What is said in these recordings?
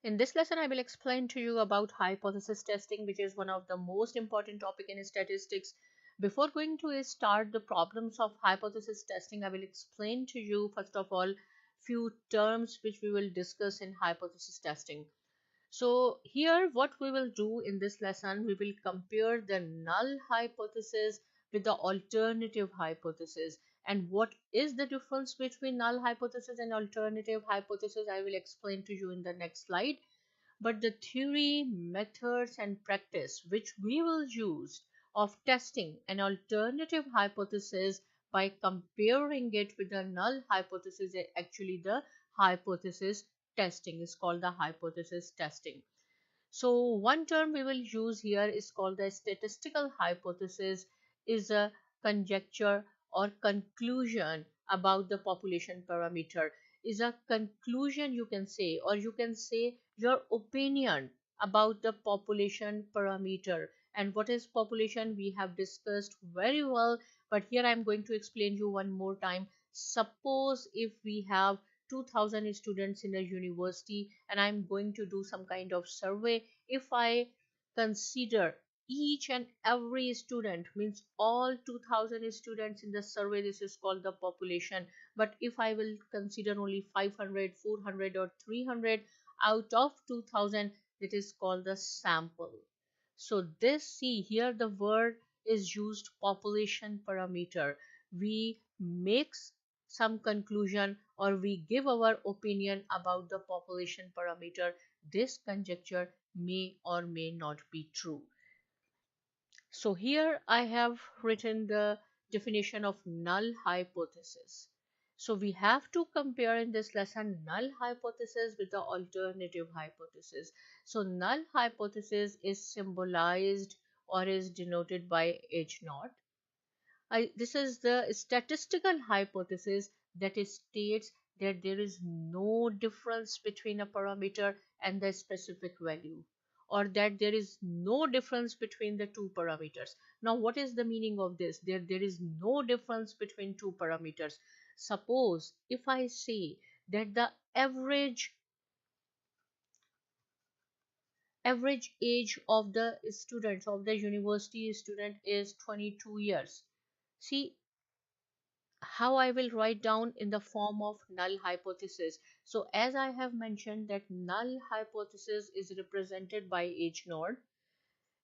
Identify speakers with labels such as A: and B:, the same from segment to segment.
A: In this lesson, I will explain to you about hypothesis testing, which is one of the most important topic in statistics. Before going to start the problems of hypothesis testing, I will explain to you first of all few terms which we will discuss in hypothesis testing. So here what we will do in this lesson, we will compare the null hypothesis with the alternative hypothesis. And what is the difference between null hypothesis and alternative hypothesis, I will explain to you in the next slide. But the theory, methods and practice which we will use of testing an alternative hypothesis by comparing it with the null hypothesis, actually the hypothesis testing is called the hypothesis testing. So one term we will use here is called the statistical hypothesis, is a conjecture or conclusion about the population parameter, is a conclusion you can say, or you can say your opinion about the population parameter. And what is population we have discussed very well, but here I am going to explain you one more time. Suppose if we have 2000 students in a university and I'm going to do some kind of survey. If I consider each and every student, means all 2000 students in the survey, this is called the population. But if I will consider only 500, 400 or 300 out of 2000, it is called the sample. So this, see here the word is used, population parameter. We make some conclusion or we give our opinion about the population parameter. This conjecture may or may not be true. So here I have written the definition of null hypothesis. So we have to compare in this lesson null hypothesis with the alternative hypothesis. So null hypothesis is symbolized or is denoted by H naught. This is the statistical hypothesis that states that there is no difference between a parameter and the specific value, or that there is no difference between the two parameters. Now what is the meaning of this? There is no difference between two parameters. Suppose if I say that the average age of the students, of the university student, is 22 years. See how I will write down in the form of null hypothesis. So as I have mentioned that null hypothesis is represented by H naught,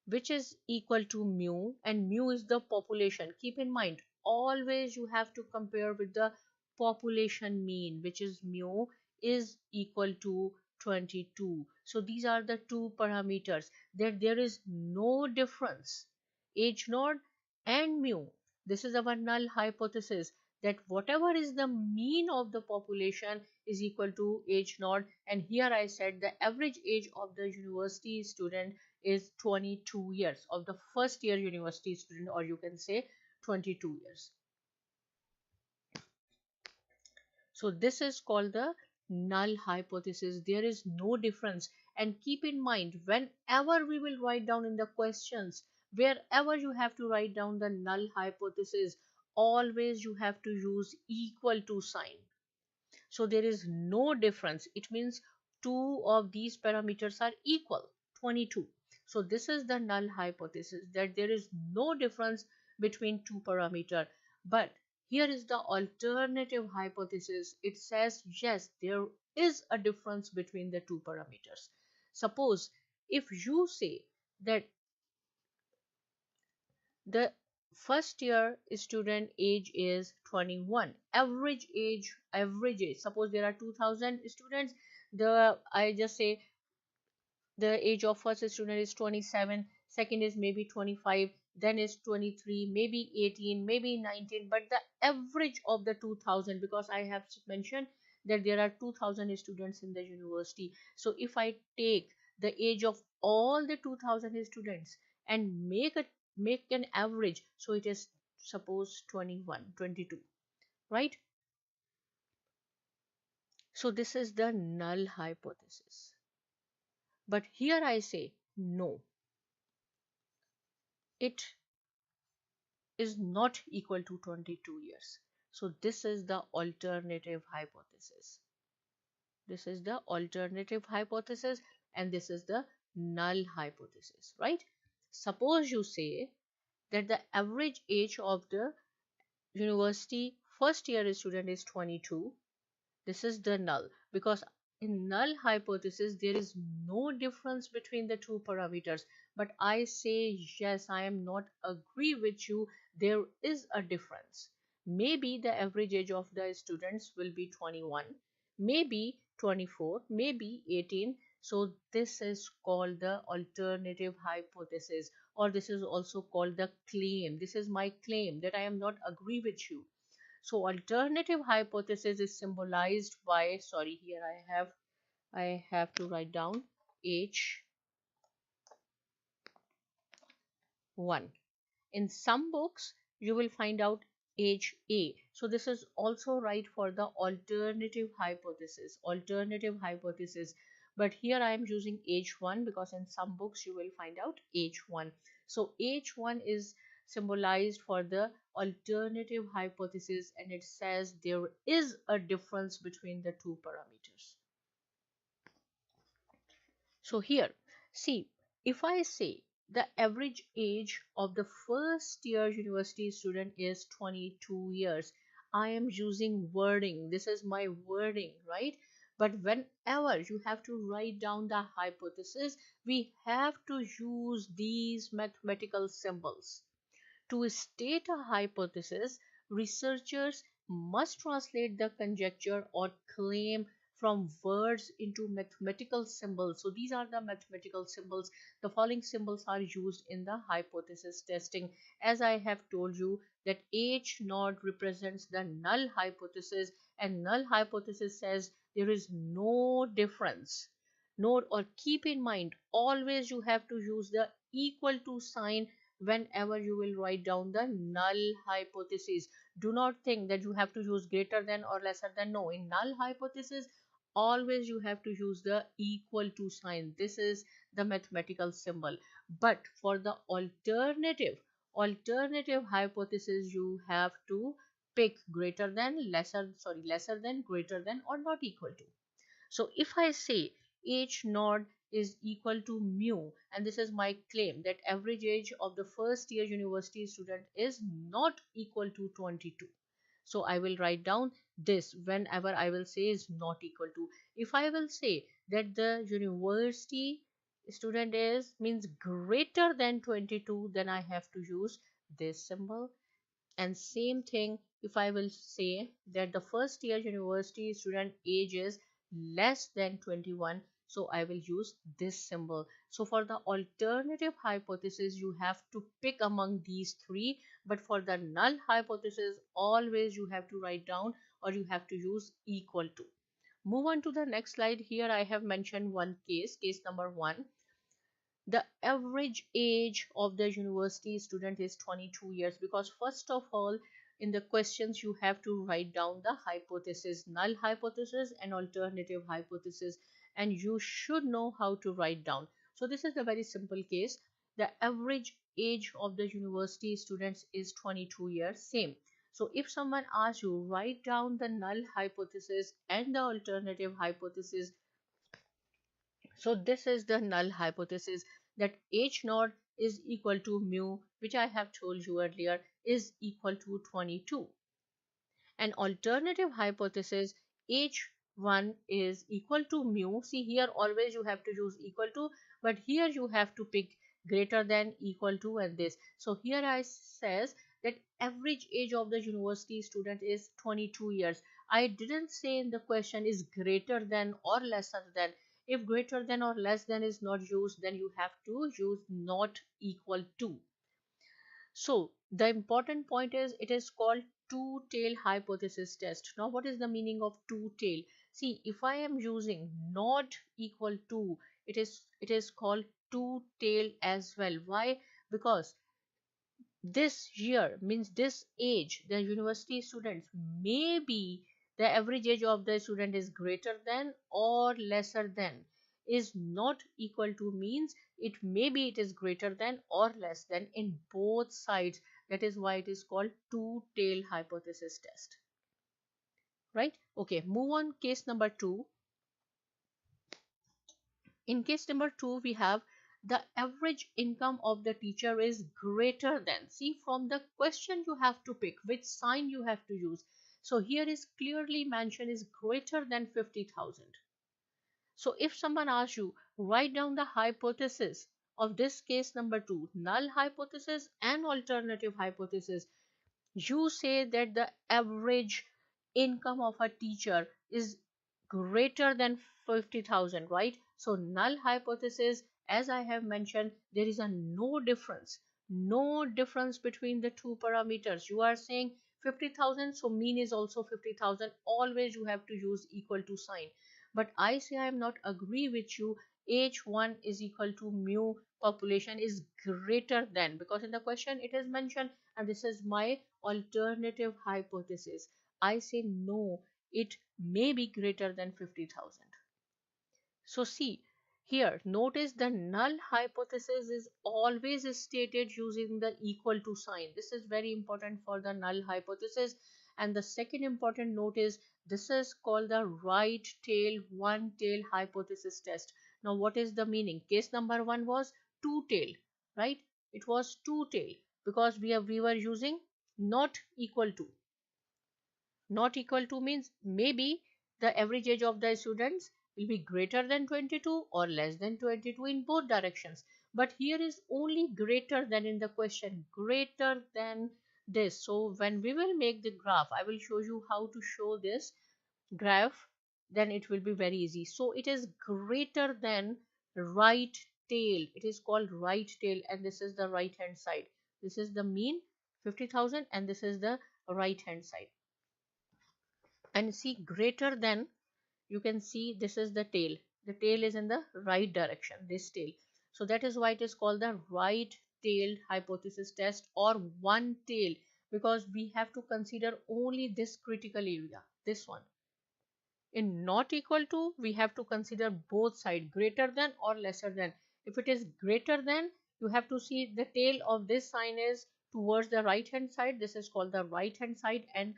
A: which is equal to mu, and mu is the population. Keep in mind, always you have to compare with the population mean, which is mu is equal to 22. So these are the two parameters that there is no difference, H naught and mu. This is our null hypothesis, that whatever is the mean of the population is equal to H naught. And here I said the average age of the university student is 22 years, of the first year university student, or you can say 22 years. So this is called the null hypothesis. There is no difference. And keep in mind, whenever we will write down in the questions, wherever you have to write down the null hypothesis, always you have to use equal to sign. So there is no difference. It means two of these parameters are equal, 22. So this is the null hypothesis, that there is no difference between two parameters. But here is the alternative hypothesis. It says yes, there is a difference between the two parameters. Suppose if you say that the first year student age is 21, average age, suppose there are 2000 students, I just say the age of first student is 27, second is maybe 25, then is 23, maybe 18, maybe 19, but the average of the 2000, because I have mentioned that there are 2000 students in the university. So if I take the age of all the 2000 students and make an average, so it is suppose 21, 22, right? So this is the null hypothesis. But here I say no, it is not equal to 22 years. So this is the alternative hypothesis. This is the alternative hypothesis, and this is the null hypothesis, right? Suppose you say that the average age of the university first year student is 22. This is the null, because in null hypothesis there is no difference between the two parameters. But I say yes, I am not agree with you, there is a difference. Maybe the average age of the students will be 21, maybe 24, maybe 18. So this is called the alternative hypothesis, or this is also called the claim. This is my claim that I am not agree with you. So alternative hypothesis is symbolized by, sorry, here I have to write down H1. In some books you will find out HA. So this is also right for the alternative hypothesis. But here I am using H1 because in some books you will find out H1. So H1 is symbolized for the alternative hypothesis, and it says there is a difference between the two parameters. So here, see, if I say the average age of the first year university student is 22 years, I am using wording. This is my wording, right? But whenever you have to write down the hypothesis, we have to use these mathematical symbols. To state a hypothesis, researchers must translate the conjecture or claim from words into mathematical symbols. So these are the mathematical symbols. The following symbols are used in the hypothesis testing. As I have told you that H naught represents the null hypothesis, and null hypothesis says there is no difference. Note or keep in mind, always you have to use the equal to sign whenever you will write down the null hypothesis. Do not think that you have to use greater than or lesser than. No, in null hypothesis always you have to use the equal to sign. This is the mathematical symbol. But for the alternative hypothesis, you have to pick greater than, lesser than, greater than, or not equal to. So if I say H naught is equal to mu, and this is my claim that average age of the first year university student is not equal to 22. So I will write down this whenever I will say is not equal to. If I will say that the university student is means greater than 22, then I have to use this symbol. And same thing, if I will say that the first year university student age is less than 21, so I will use this symbol. So for the alternative hypothesis, you have to pick among these three, but for the null hypothesis, always you have to write down or you have to use equal to. Move on to the next slide. Here I have mentioned one case number 1. The average age of the university student is 22 years, because first of all in the questions you have to write down the hypothesis, null hypothesis and alternative hypothesis, and you should know how to write down. So this is a very simple case. The average age of the university students is 22 years, same. So if someone asks you write down the null hypothesis and the alternative hypothesis, so this is the null hypothesis, that H naught is equal to mu, which I have told you earlier is equal to 22. An alternative hypothesis, H1 is equal to mu. See here always you have to use equal to, but here you have to pick greater than, equal to, and this. So here I says that average age of the university student is 22 years. I didn't say in the question is greater than or lesser than. If greater than or less than is not used, then you have to use not equal to. So the important point is it is called two-tail hypothesis test. Now what is the meaning of two-tail? See, if I am using not equal to, it is called two-tail as well. Why? Because this year means this age, the university students, maybe the average age of the student is greater than or lesser than. Is not equal to means it maybe it is greater than or less than in both sides. That is why it is called two-tail hypothesis test, right? Okay, move on. Case number 2. In case number 2, we have the average income of the teacher is greater than. See, from the question you have to pick which sign you have to use. So here is clearly mentioned is greater than 50,000. So if someone asks you, write down the hypothesis of this case number 2, null hypothesis and alternative hypothesis, you say that the average income of a teacher is greater than 50,000, right? So null hypothesis, as I have mentioned, there is a no difference between the two parameters. You are saying 50,000, so mean is also 50,000. Always you have to use equal to sign. But I say I am not agree with you. H1 is equal to mu population is greater than, because in the question it is mentioned, and this is my alternative hypothesis. I say no, it may be greater than 50,000. So see, here notice the null hypothesis is always stated using the equal to sign. This is very important for the null hypothesis. And the second important note is this is called the right tail one tail hypothesis test. Now what is the meaning? Case number 1 was two tail, right? It was two tail because we were using not equal to. Not equal to means maybe the average age of the students will be greater than 22 or less than 22 in both directions. But here is only greater than in the question, greater than this. So when we will make the graph, I will show you how to show this graph, then it will be very easy. So it is greater than right tail. It is called right tail, and this is the right hand side. This is the mean 50,000 and this is the right hand side. And see, greater than, you can see this is the tail. The tail is in the right direction, this tail. So that is why it is called the right tailed hypothesis test or one tail, because we have to consider only this critical area, this one. In not equal to, we have to consider both sides, greater than or lesser than. If it is greater than, you have to see the tail of this sign is towards the right hand side. This is called the right hand side, and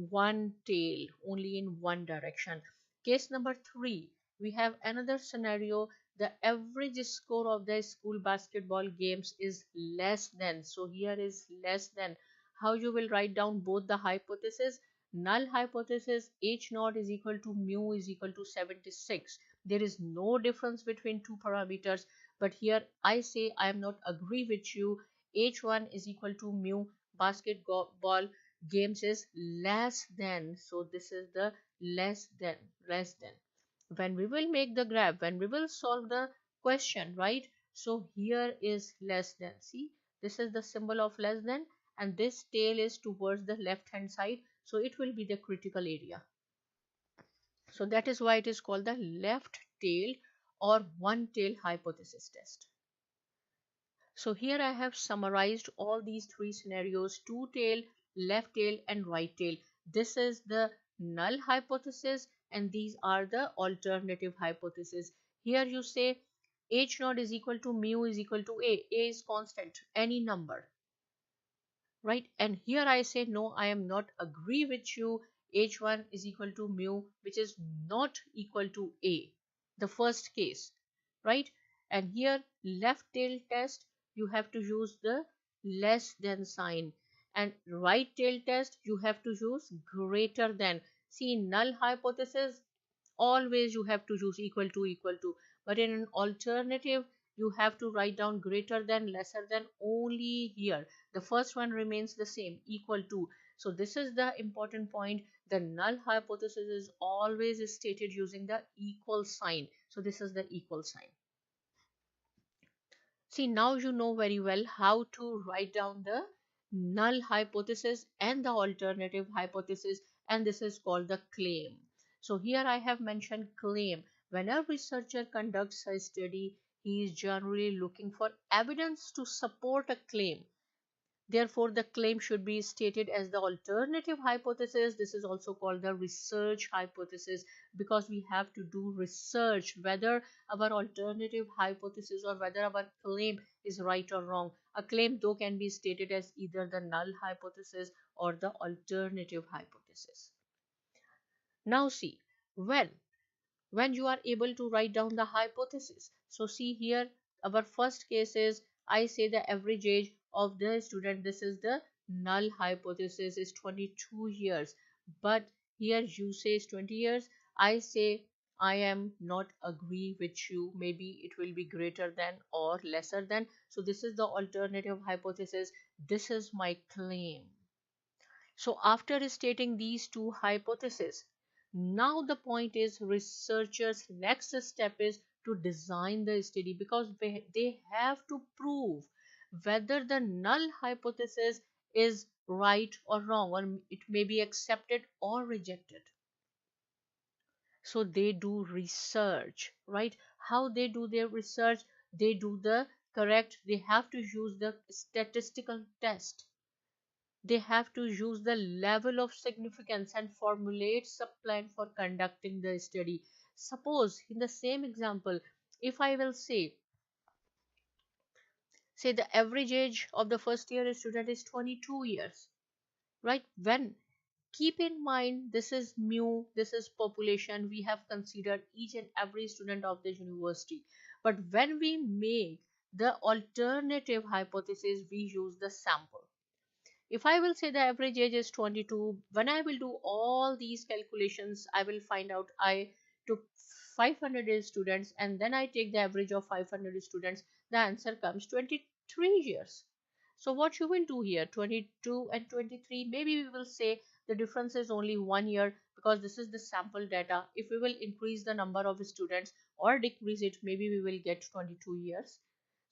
A: one tail only in one direction. Case number 3, we have another scenario. The average score of the school basketball games is less than. So here is less than. How you will write down both the hypothesis? Null hypothesis, h naught is equal to mu is equal to 76. There is no difference between two parameters, but here I say I am not agree with you. H1 is equal to mu basketball games is less than. So this is the less than, less than. When we will make the graph, when we will solve the question, right? So here is less than. See, this is the symbol of less than, and this tail is towards the left hand side, so it will be the critical area. So that is why it is called the left tail or one tail hypothesis test. So here I have summarized all these three scenarios: two tail, left tail and right tail. This is the null hypothesis and these are the alternative hypothesis. Here you say h naught is equal to mu is equal to a is constant, any number, right? And here I say no, I am not agree with you. H1 is equal to mu, which is not equal to a, the first case, right? And here left tail test, you have to use the less than sign, and right tail test you have to use greater than. See, null hypothesis always you have to use equal to, but in an alternative you have to write down greater than, lesser than. Only here the first one remains the same, equal to. So this is the important point. The null hypothesis is always stated using the equal sign. So this is the equal sign. See, now you know very well how to write down the null hypothesis and the alternative hypothesis, and this is called the claim. So here I have mentioned claim. When a researcher conducts a study, he is generally looking for evidence to support a claim. Therefore, the claim should be stated as the alternative hypothesis. This is also called the research hypothesis, because we have to do research whether our alternative hypothesis or whether our claim is right or wrong. A claim though can be stated as either the null hypothesis or the alternative hypothesis. Now see, when when you are able to write down the hypothesis. So see here, our first case is I say the average age of the student, this is the null hypothesis, is 22 years, but here you say is 20 years. I say I am not agree with you, maybe it will be greater than or lesser than. So this is the alternative hypothesis, this is my claim. So after stating these two hypotheses, now the point is researchers' next step is to design the study, because they have to prove whether the null hypothesis is right or wrong, or it may be accepted or rejected. So they do research, right? How they do their research? They do the correct, they have to use the statistical test, they have to use the level of significance and formulate a plan for conducting the study. Suppose in the same example, if I will say the average age of the first year student is 22 years, right? When, keep in mind, this is mu, this is population, we have considered each and every student of the university. But when we make the alternative hypothesis, we use the sample. If I will say the average age is 22, when I will do all these calculations, I will find out I took 500 students and then I take the average of 500 students, the answer comes 23 years. So what you will do here, 22 and 23, maybe we will say the difference is only 1 year, because this is the sample data. If we will increase the number of students or decrease it, maybe we will get 22 years.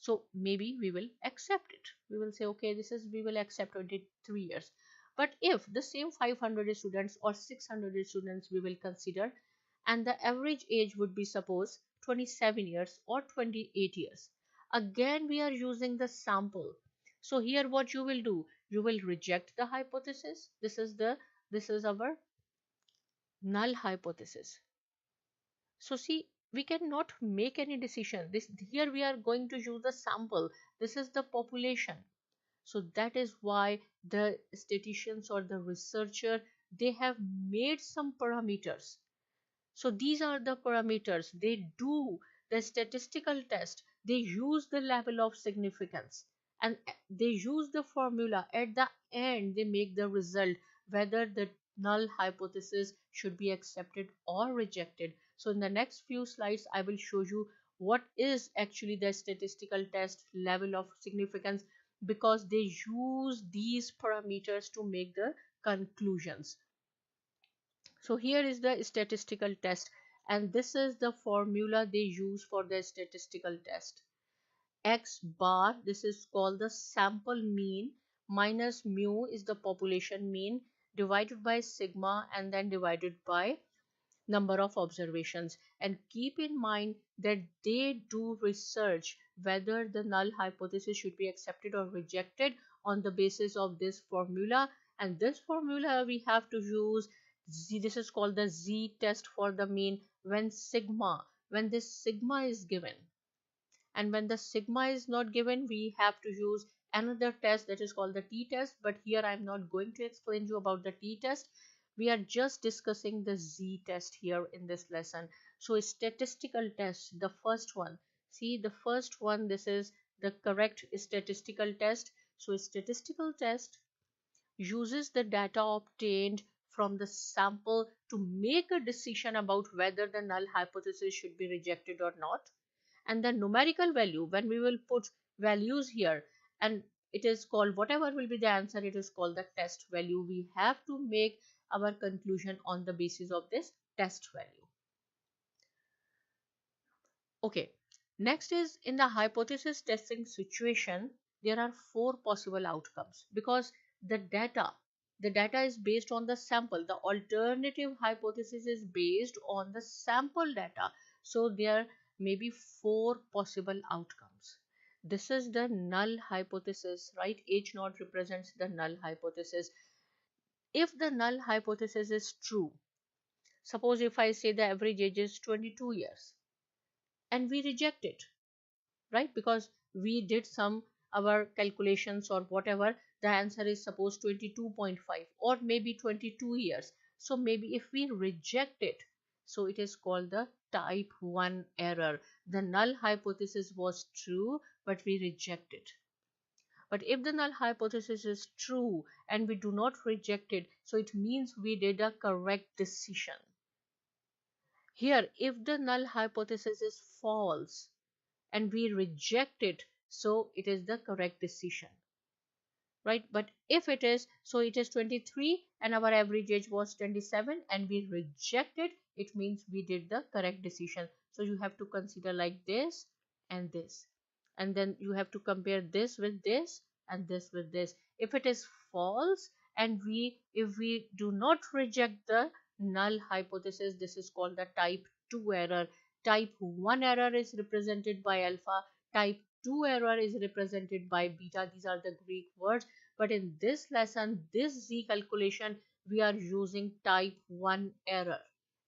A: So maybe we will accept it, we will say okay, this is, we will accept 23 years. But if the same 500 students or 600 students we will consider, and the average age would be suppose 27 years or 28 years, again we are using the sample. So here what you will do, you will reject the hypothesis, this is our null hypothesis. So see, we cannot make any decision. This here we are going to use the sample. This is the population. So that is why the statisticians or the researcher, they have made some parameters. So these are the parameters. They do the statistical test. They use the level of significance and they use the formula. At the end, they make the result whether the null hypothesis should be accepted or rejected. So in the next few slides, I will show you what is actually the statistical test, level of significance, because they use these parameters to make the conclusions. So here is the statistical test, and this is the formula they use for the statistical test. X bar, this is called the sample mean, minus mu is the population mean, divided by sigma and then divided by number of observations. And keep in mind that they do research whether the null hypothesis should be accepted or rejected on the basis of this formula. And this formula we have to use z, this is called the z test for the mean, when this sigma is given, and when the sigma is not given, we have to use another test that is called the t-test. But here I am not going to explain you about the t-test, we are just discussing the z-test here in this lesson. So statistical test, the first one, see the first one, this is the correct statistical test. So statistical test uses the data obtained from the sample to make a decision about whether the null hypothesis should be rejected or not. And the numerical value, when we will put values here, and it is called, whatever will be the answer, it is called the test value. We have to make our conclusion on the basis of this test value. Okay, next is, in the hypothesis testing situation, there are four possible outcomes, because the data is based on the sample. The alternative hypothesis is based on the sample data. So there may be four possible outcomes. This is the null hypothesis, right? H naught represents the null hypothesis. If the null hypothesis is true, suppose if I say the average age is 22 years and we reject it, right? Because we did some our calculations or whatever, the answer is suppose 22.5 or maybe 22 years. So maybe if we reject it, So it is called the type 1 error. The null hypothesis was true, but we reject it. But if the null hypothesis is true and we do not reject it, so it means we did a correct decision. Here, if the null hypothesis is false and we reject it, so it is the correct decision, right? But if it is, so it is 23 and our average age was 27 and we reject it, it means we did the correct decision. So you have to consider like this and this, and then you have to compare this with this and this with this. If it is false and if we do not reject the null hypothesis, this is called the type 2 error. Type 1 error is represented by alpha, type 2 error is represented by beta. These are the Greek words, but in this lesson, this Z calculation, we are using type 1 error.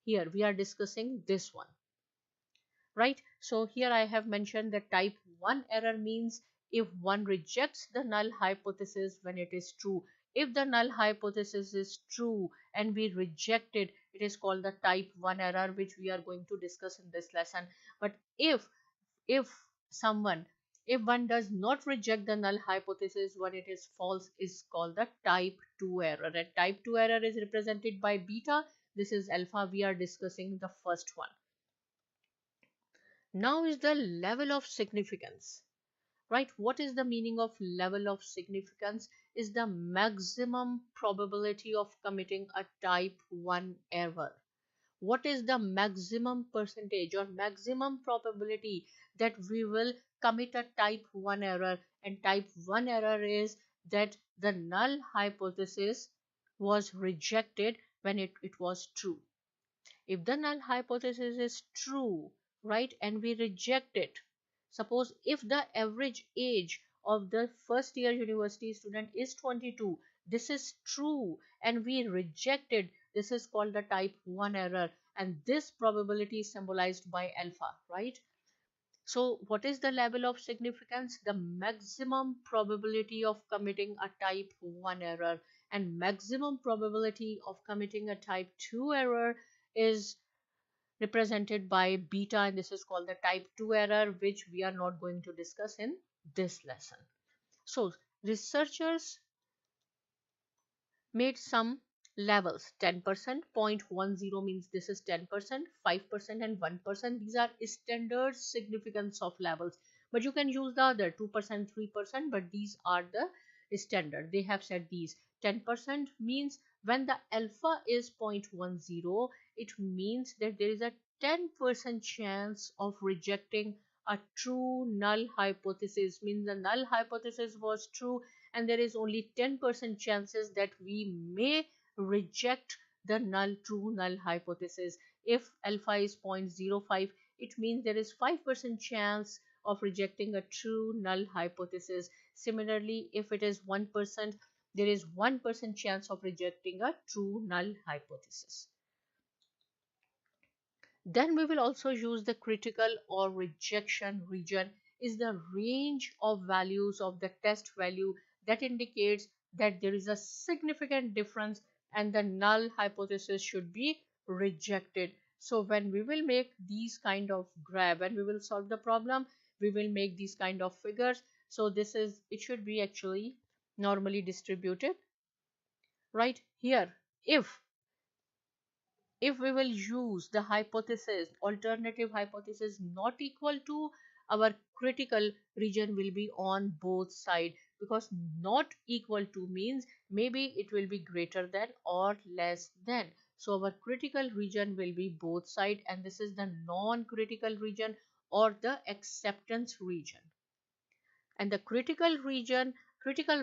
A: Here we are discussing this one, right? So here I have mentioned that type 1 error means if one rejects the null hypothesis when it is true. If the null hypothesis is true and we reject it, it is called the type 1 error, which we are going to discuss in this lesson. But if someone if one does not reject the null hypothesis when it is false, is called the type 2 error. And type 2 error is represented by beta. This is alpha. We are discussing the first one. Now is the level of significance, right? What is the meaning of level of significance? Is the maximum probability of committing a type 1 error. What is the maximum percentage or maximum probability that we will commit a type 1 error? And type 1 error is that the null hypothesis was rejected when it was true. If the null hypothesis is true, right, and we reject it, suppose if the average age of the first year university student is 22, this is true and we reject it, this is called the type 1 error, and this probability is symbolized by alpha, right? So what is the level of significance? The maximum probability of committing a type 1 error, and maximum probability of committing a type 2 error is represented by beta, and this is called the type 2 error, which we are not going to discuss in this lesson. So researchers made some levels: 10%, 0.10 means this is 10%, 5% and 1%. These are standard significance of levels, but you can use the other 2%, 3%, but these are the standard. They have said these. 10% means when the alpha is 0.10, it means that there is a 10% chance of rejecting a true null hypothesis. Means the null hypothesis was true and there is only 10% chances that we may reject the true null hypothesis. If alpha is 0.05, it means there is 5% chance of rejecting a true null hypothesis. Similarly, if it is 1%, there is 1% chance of rejecting a true null hypothesis. Then we will also use the critical or rejection region. Is the range of values of the test value that indicates that there is a significant difference and the null hypothesis should be rejected. So when we will make these kind of graph, when we will solve the problem, we will make these kind of figures. So it should be actually normally distributed right here. If we will use the hypothesis, alternative hypothesis not equal to, our critical region will be on both sides, because not equal to means maybe it will be greater than or less than. So our critical region will be both sides, and this is the non-critical region or the acceptance region. And the critical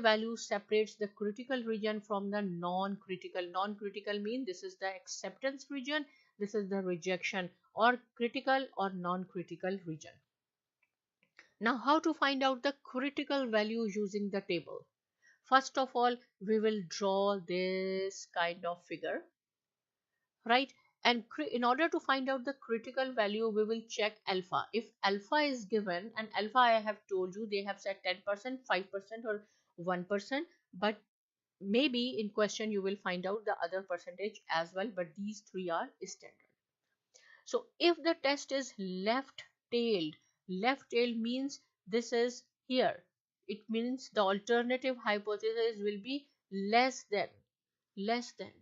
A: value separates the critical region from the non-critical. Non-critical means this is the acceptance region, this is the rejection or critical or non-critical region. Now how to find out the critical value using the table? First of all, we will draw this kind of figure, right? And in order to find out the critical value, we will check alpha. If alpha is given, and alpha I have told you, they have said 10%, 5% or 1%, but maybe in question you will find out the other percentage as well, but these three are standard. So if the test is left-tailed, left-tailed means this is here. It means the alternative hypothesis will be less than, less than.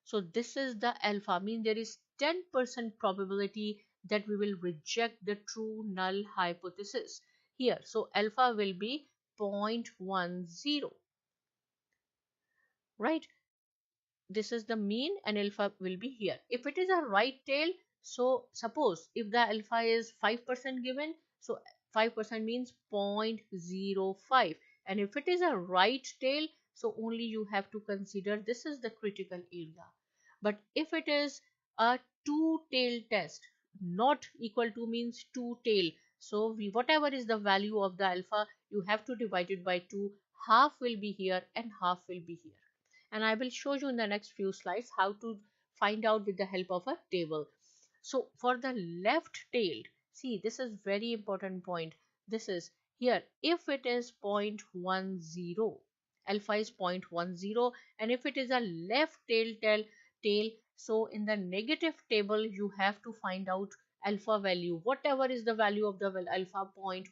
A: So this is the alpha, mean there is 10% probability that we will reject the true null hypothesis here. So alpha will be 0.10, right? This is the mean and alpha will be here. If it is a right tail, so suppose if the alpha is 5% given, so 5% means 0.05, and if it is a right tail, so only you have to consider this is the critical area. But if it is a two tail test, not equal to means two tail, so whatever is the value of the alpha, you have to divide it by 2. Half will be here and half will be here, and I will show you in the next few slides how to find out with the help of a table. So for the left tailed, see, this is very important point. This is here, if it is 0.10, alpha is 0.10, and if it is a left tail, so in the negative table you have to find out alpha value, whatever is the value of the alpha, 0.10.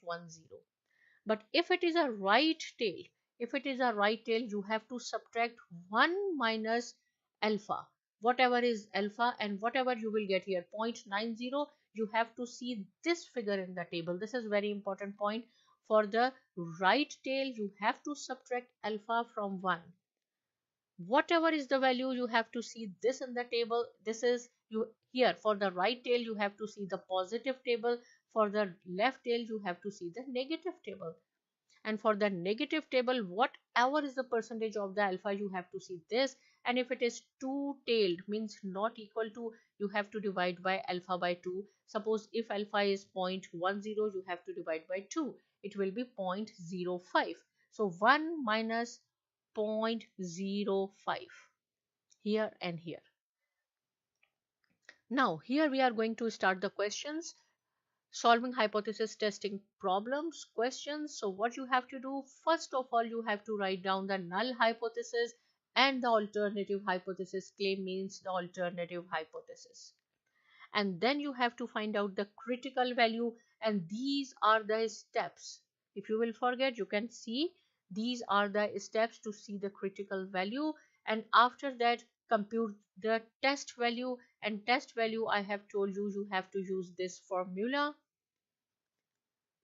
A: But if it is a right tail, if it is a right tail, you have to subtract 1 minus alpha, whatever is alpha, and whatever you will get here 0.90, you have to see this figure in the table. This is very important point. For the right tail, you have to subtract alpha from 1. Whatever is the value, you have to see this in the table. This is you here. For the right tail, you have to see the positive table. For the left tail, you have to see the negative table. And for the negative table, whatever is the percentage of the alpha, you have to see this. And if it is two tailed, means not equal to, you have to divide by alpha by 2. Suppose if alpha is 0.10, you have to divide by 2. It will be 0.05. So 1 minus 0.05 here and here. Now here we are going to start the questions, solving hypothesis testing problems, questions. So what you have to do, first of all, you have to write down the null hypothesis and the alternative hypothesis claim, means the alternative hypothesis. And then you have to find out the critical value, and these are the steps. If you will forget, you can see these are the steps to see the critical value, and after that compute the test value. And test value, I have told you, you have to use this formula.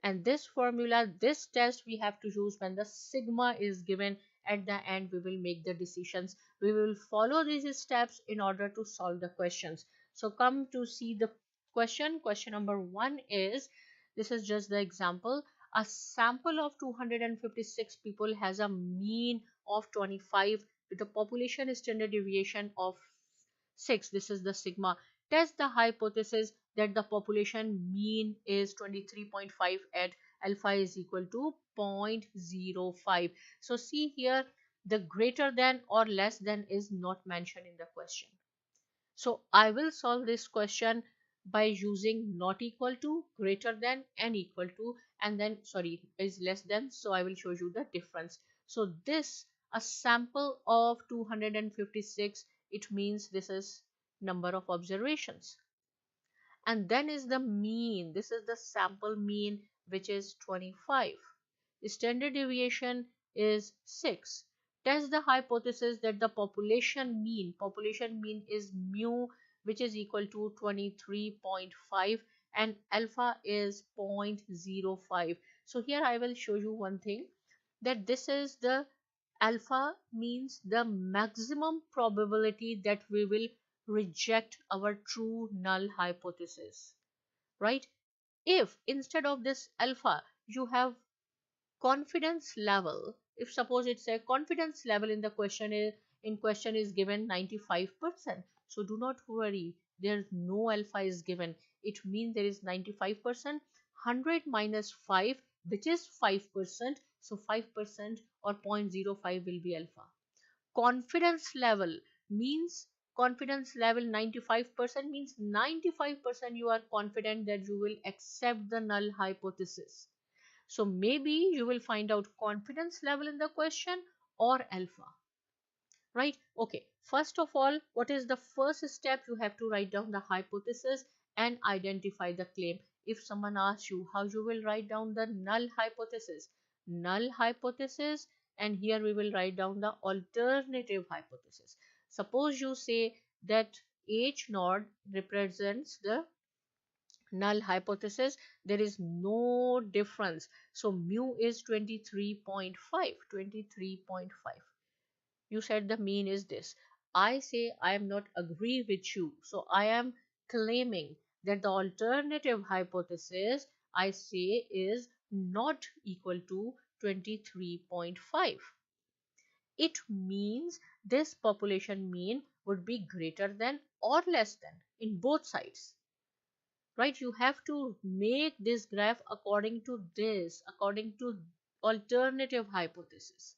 A: And this formula, this test we have to use when the sigma is given. At the end we will make the decisions. We will follow these steps in order to solve the questions. So come to see the question. Question number 1 is, this is just the example. A sample of 256 people has a mean of 25 with a population standard deviation of 6. This is the sigma. Test the hypothesis that the population mean is 23.5 at alpha is equal to 0.05. So see here, the greater than or less than is not mentioned in the question. So I will solve this question by using not equal to, greater than, and equal to, and then sorry is less than. So I will show you the difference. So this, a sample of 256, it means this is number of observations. And then is the mean. This is the sample mean, which is 25. Standard deviation is 6. Test the hypothesis that the population mean is mu, which is equal to 23.5, and alpha is 0.05. So here I will show you one thing, that this is the alpha, means the maximum probability that we will reject our true null hypothesis, right? If instead of this alpha you have confidence level, if suppose it's a confidence level in the question is given 95%, so do not worry, there's no alpha is given. It means there is 95%. 100 minus 5, which is 5%, so 5% or 0.05 will be alpha. Confidence level means, confidence level 95% means 95% you are confident that you will accept the null hypothesis. So maybe you will find out confidence level in the question or alpha, right? Okay, first of all, what is the first step? You have to write down the hypothesis, and identify the claim. If someone asks you how you will write down the null hypothesis, and here we will write down the alternative hypothesis. Suppose you say that H naught represents the null hypothesis, there is no difference. So mu is 23.5, 23.5. You said the mean is this. I say I am not agree with you. So I am claiming that the alternative hypothesis I say is not equal to 23.5. It means this population mean would be greater than or less than in both sides. Right? You have to make this graph according to alternative hypothesis.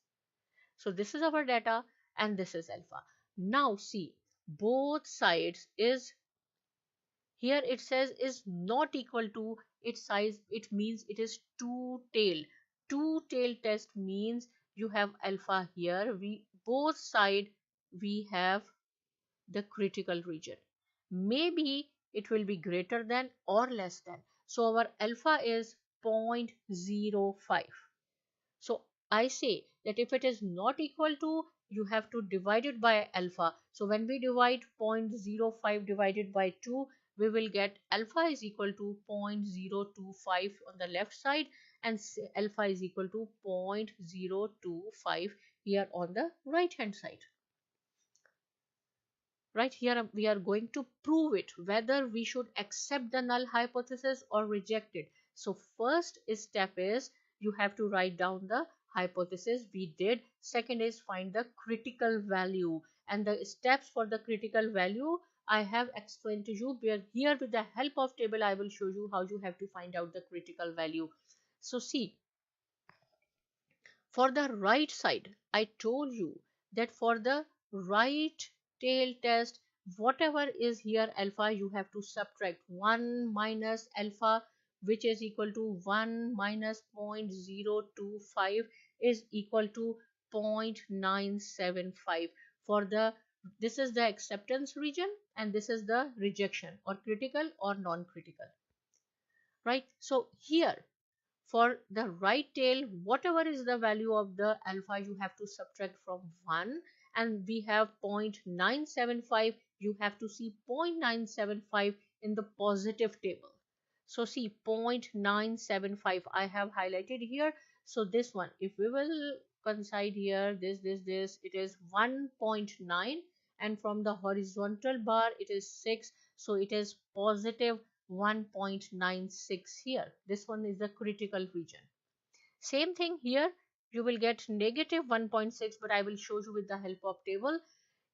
A: So this is our data and this is alpha. Now see, both sides is, here it says is not equal to its size. It means it is two-tail. Two-tail test means you have alpha here. Both side we have the critical region. Maybe it will be greater than or less than. So our alpha is 0.05. So I say that if it is not equal to, you have to divide it by alpha. So when we divide 0.05 divided by 2, we will get alpha is equal to 0.025 on the left side and alpha is equal to 0.025 here on the right hand side. Right, here we are going to prove it, whether we should accept the null hypothesis or reject it. So first step is you have to write down the hypothesis we did. Second is find the critical value, and the steps for the critical value I have explained to you. Where here with the help of table I will show you how you have to find out the critical value. So see, for the right side, I told you that for the right tail test, whatever is here alpha, you have to subtract 1 minus alpha, which is equal to 1 minus 0.025 is equal to 0.975. For the, this is the acceptance region and this is the rejection or critical or non-critical. Right? So here for the right tail, whatever is the value of the alpha, you have to subtract from 1, and we have 0.975. You have to see 0.975 in the positive table. So see 0.975 I have highlighted here. So this one, if we will coincide here, this, it is 1.9, and from the horizontal bar it is 6. So it is positive 1.96 here. This one is the critical region. Same thing here, you will get negative 1.6, but I will show you with the help of table.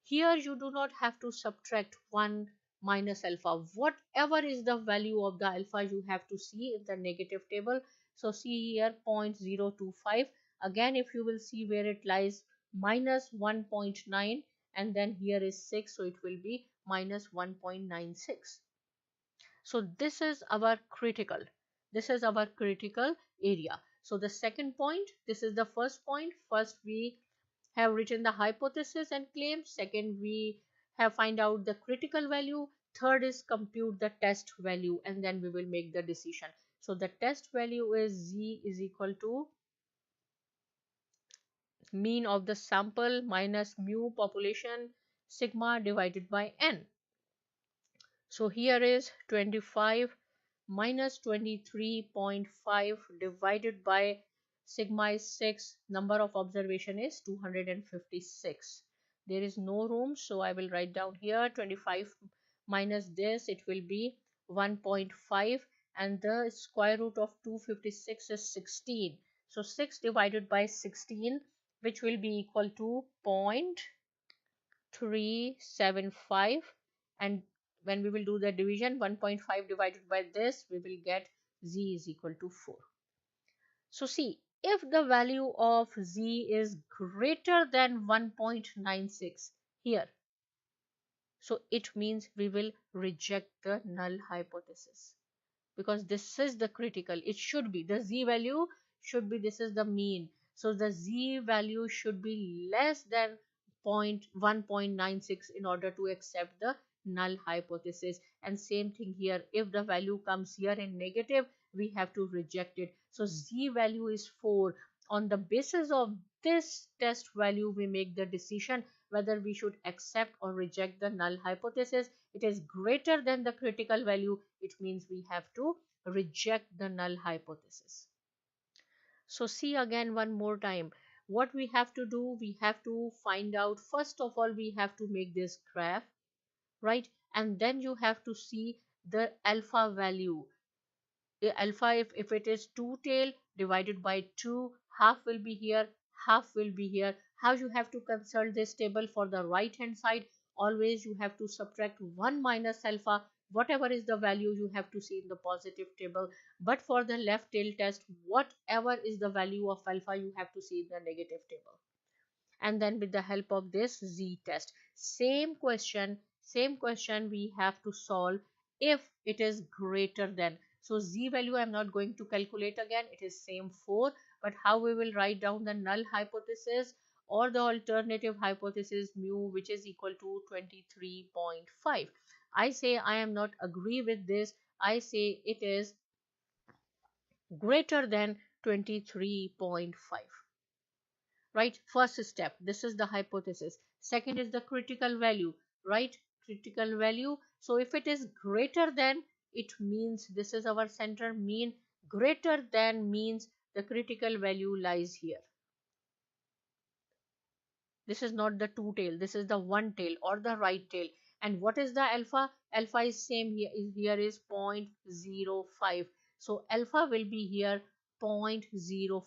A: Here you do not have to subtract 1 minus alpha. Whatever is the value of the alpha, you have to see in the negative table. So see here 0.025. Again, if you will see where it lies, minus 1.9, and then here is 6, so it will be minus 1.96. So this is our critical. This is our critical area. So the second point, this is the first point. First we have written the hypothesis and claim. Second we have find out the critical value. Third is compute the test value, and then we will make the decision. So the test value is z is equal to mean of the sample minus mu population sigma divided by n. So here is 25 minus 23.5 divided by sigma is 6. Number of observation is 256. There is no room, so I will write down here 25 minus this, it will be 1.5, and the square root of 256 is 16. So 6 divided by 16, which will be equal to 0.375, and when we will do the division, 1.5 divided by this, we will get z is equal to 4. So see, if the value of z is greater than 1.96 here, so it means we will reject the null hypothesis, because this is the critical. It should be, the z value should be, this is the mean. So the z value should be less than 1.96 in order to accept the null hypothesis. And same thing here, if the value comes here in negative, we have to reject it. So z value is 4. On the basis of this test value, we make the decision whether we should accept or reject the null hypothesis. It is greater than the critical value, it means we have to reject the null hypothesis. So see again one more time. What we have to do, we have to find out, first of all, we have to make this graph, right? And then you have to see the alpha value. Alpha, if it is 2 tail divided by 2, half will be here, half will be here. How you have to consult this table? For the right hand side, always you have to subtract 1 minus alpha, whatever is the value you have to see in the positive table. But for the left tail test, whatever is the value of alpha, you have to see in the negative table. And then with the help of this z test, same question we have to solve if it is greater than. So z value I'm not going to calculate again, it is same 4. But how we will write down the null hypothesis or the alternative hypothesis mu, which is equal to 23.5. I say I am not agree with this. I say it is greater than 23.5. Right? First step, this is the hypothesis. Second is the critical value, right? Critical value. So if it is greater than, it means this is our center mean. Greater than means the critical value lies here. This is not the 2 tail, this is the 1 tail or the right tail. And what is the alpha? Alpha is same here, is 0.05. So alpha will be here 0.05.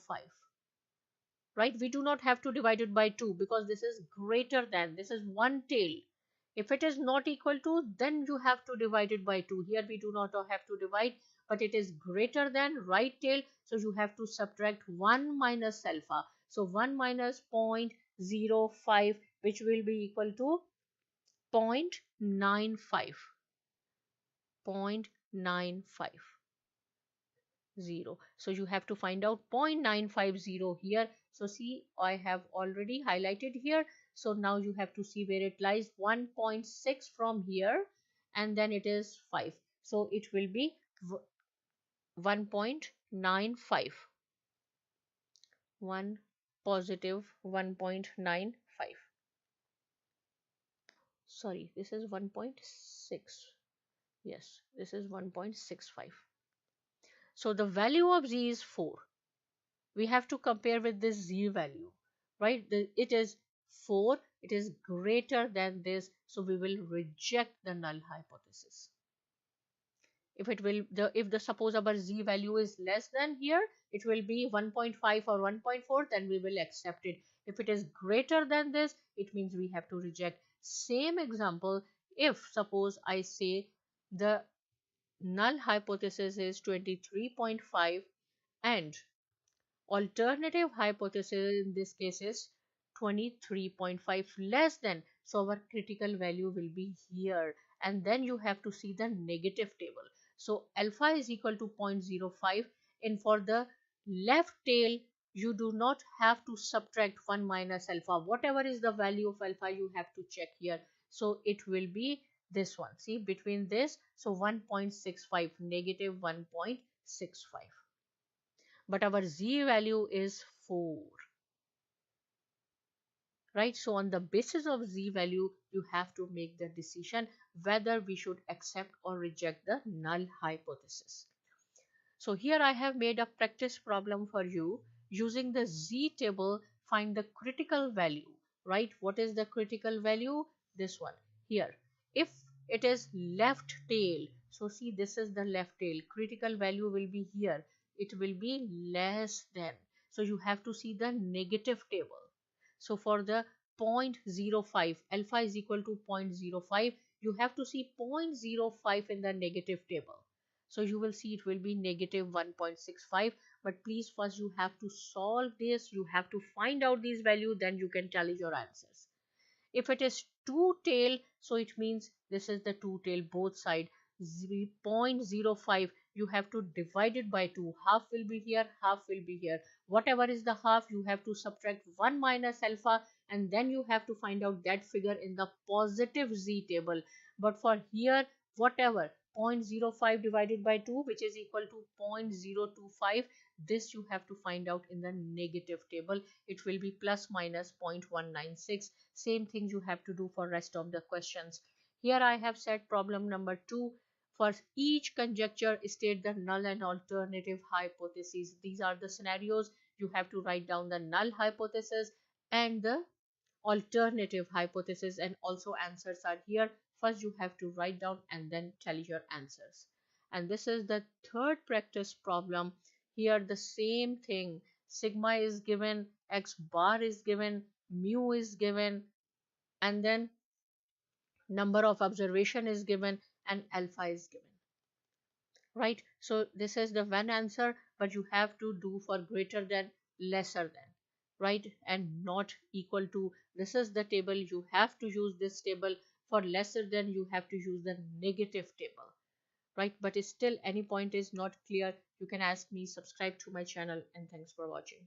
A: Right? We do not have to divide it by 2 because this is greater than, this is 1 tail. If it is not equal to, then you have to divide it by 2. Here we do not have to divide, but it is greater than right tail. So you have to subtract 1 minus alpha. So 1 minus 0.05, which will be equal to 0.95. 0.95. 0. So you have to find out 0.950 here. So see, I have already highlighted here. So now you have to see where it lies. 1.6 from here, and then it is 5. So it will be 1.95. 1 positive 1.95. Sorry, this is 1.6. Yes, this is 1.65. So the value of z is 4. We have to compare with this z value, right? It is 4, it is greater than this, so we will reject the null hypothesis. If it will, if the suppose our z value is less than here, it will be 1.5 or 1.4, then we will accept it. If it is greater than this, it means we have to reject. Same example, if suppose I say the null hypothesis is 23.5 and alternative hypothesis in this case is 23.5 less than, so our critical value will be here. And then you have to see the negative table. So alpha is equal to 0.05, and for the left tail you do not have to subtract 1 minus alpha. Whatever is the value of alpha, you have to check here. So it will be this one, see, between this, so 1.65, negative 1.65. But our z value is 4, right? So on the basis of z value, you have to make the decision whether we should accept or reject the null hypothesis. So here I have made a practice problem for you. Using the z table, find the critical value, right? What is the critical value? This one here. If it is left tail, so see, this is the left tail, critical value will be here, it will be less than, so you have to see the negative table. So for the 0.05, alpha is equal to 0.05, you have to see 0.05 in the negative table. So you will see it will be negative 1.65. But please, first you have to solve this, you have to find out these values, then you can tally your answers. If it is 2 tail, so it means this is the 2 tail, both side 0.05, you have to divide it by 2. Half will be here, half will be here. Whatever is the half, you have to subtract 1 minus alpha, and then you have to find out that figure in the positive z table. But for here, whatever 0.05 divided by 2, which is equal to 0.025, this you have to find out in the negative table. It will be plus minus 0.196. Same thing you have to do for rest of the questions. Here I have set problem number 2. For each conjecture, state the null and alternative hypotheses. These are the scenarios. You have to write down the null hypothesis and the alternative hypothesis, and also answers are here. First you have to write down and then tell your answers. And this is the third practice problem. Here the same thing, sigma is given, x bar is given, mu is given, and then number of observation is given, and alpha is given, right? So this is the one answer, but you have to do for greater than, lesser than, right, and not equal to. This is the table, you have to use this table. For lesser than, you have to use the negative table, right? But still any point is not clear, you can ask me. Subscribe to my channel, and thanks for watching.